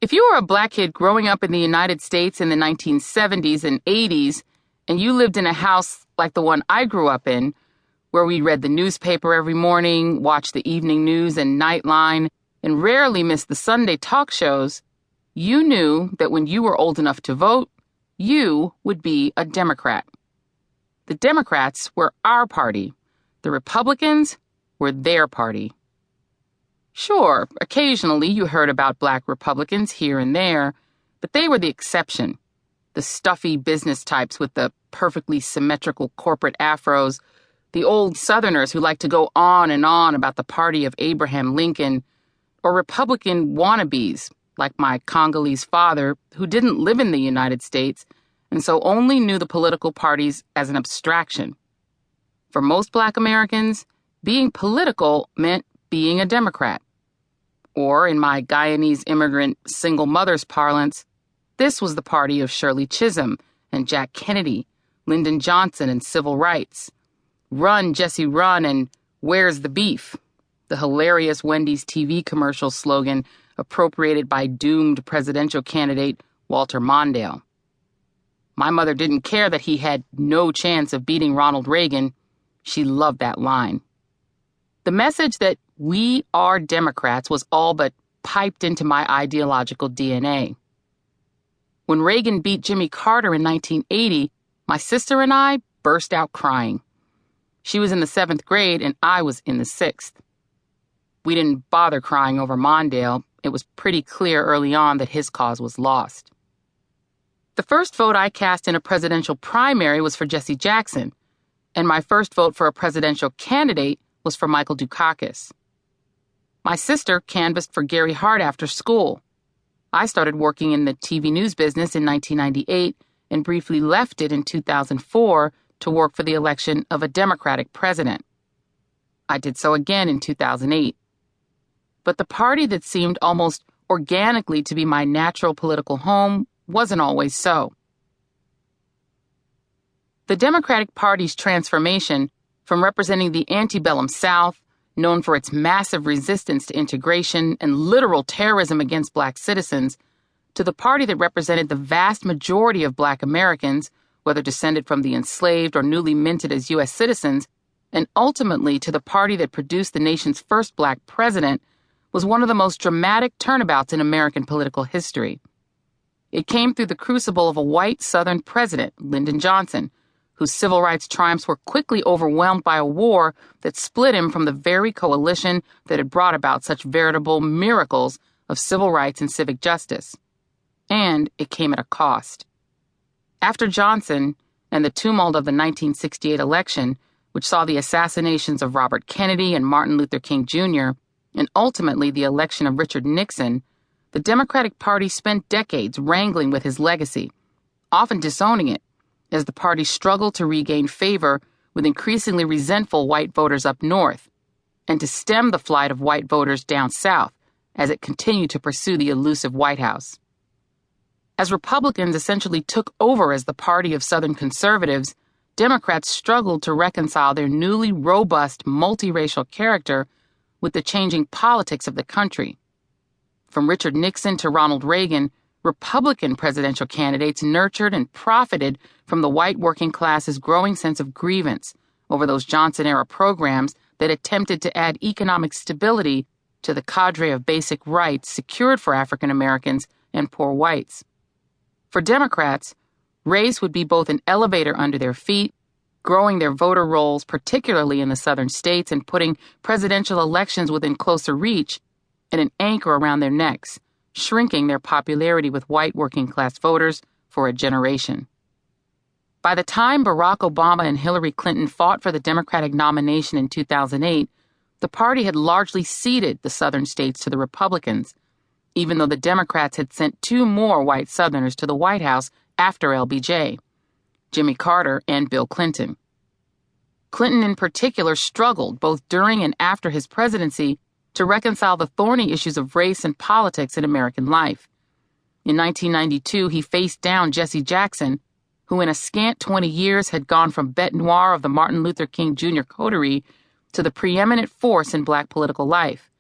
If you were a black kid growing up in the United States in the 1970s and 80s, and you lived in a house like the one I grew up in, where we read the newspaper every morning, watched the evening news and Nightline, and rarely missed the Sunday talk shows, you knew that when you were old enough to vote, you would be a Democrat. The Democrats were our party. The Republicans were their party. Sure, occasionally you heard about black Republicans here and there, but they were the exception. The stuffy business types with the perfectly symmetrical corporate afros, the old Southerners who like to go on and on about the party of Abraham Lincoln, or Republican wannabes like my Congolese father who didn't live in the United States and so only knew the political parties as an abstraction. For most black Americans, being political meant being a Democrat. Or, in my Guyanese immigrant single mother's parlance, this was the party of Shirley Chisholm and Jack Kennedy, Lyndon Johnson and civil rights. Run, Jesse, run, and where's the beef? The hilarious Wendy's TV commercial slogan appropriated by doomed presidential candidate Walter Mondale. My mother didn't care that he had no chance of beating Ronald Reagan. She loved that line. The message that we are Democrats was all but piped into my ideological DNA. When Reagan beat Jimmy Carter in 1980, my sister and I burst out crying. She was in the 7th grade and I was in the 6th. We didn't bother crying over Mondale. It was pretty clear early on that his cause was lost. The first vote I cast in a presidential primary was for Jesse Jackson, and my first vote for a presidential candidate was for Michael Dukakis. My sister canvassed for Gary Hart after school. I started working in the TV news business in 1998 and briefly left it in 2004 to work for the election of a Democratic president. I did so again in 2008. But the party that seemed almost organically to be my natural political home wasn't always so. The Democratic Party's transformation from representing the antebellum South, known for its massive resistance to integration and literal terrorism against black citizens, to the party that represented the vast majority of black Americans, whether descended from the enslaved or newly minted as U.S. citizens, and ultimately to the party that produced the nation's first black president, was one of the most dramatic turnabouts in American political history. It came through the crucible of a white Southern president, Lyndon Johnson, whose civil rights triumphs were quickly overwhelmed by a war that split him from the very coalition that had brought about such veritable miracles of civil rights and civic justice. And it came at a cost. After Johnson and the tumult of the 1968 election, which saw the assassinations of Robert Kennedy and Martin Luther King Jr., and ultimately the election of Richard Nixon, the Democratic Party spent decades wrangling with his legacy, often disowning it, as the party struggled to regain favor with increasingly resentful white voters up north, and to stem the flight of white voters down south as it continued to pursue the elusive White House. As Republicans essentially took over as the party of Southern conservatives, Democrats struggled to reconcile their newly robust multiracial character with the changing politics of the country. From Richard Nixon to Ronald Reagan, Republican presidential candidates nurtured and profited from the white working class's growing sense of grievance over those Johnson-era programs that attempted to add economic stability to the cadre of basic rights secured for African Americans and poor whites. For Democrats, race would be both an elevator under their feet, growing their voter rolls, particularly in the southern states, and putting presidential elections within closer reach, and an anchor around their necks, shrinking their popularity with white working-class voters for a generation. By the time Barack Obama and Hillary Clinton fought for the Democratic nomination in 2008, the party had largely ceded the southern states to the Republicans, even though the Democrats had sent 2 more white Southerners to the White House after LBJ, Jimmy Carter and Bill Clinton. Clinton in particular struggled both during and after his presidency to reconcile the thorny issues of race and politics in American life. In 1992, he faced down Jesse Jackson, who in a scant 20 years had gone from bête noire of the Martin Luther King Jr. coterie to the preeminent force in black political life,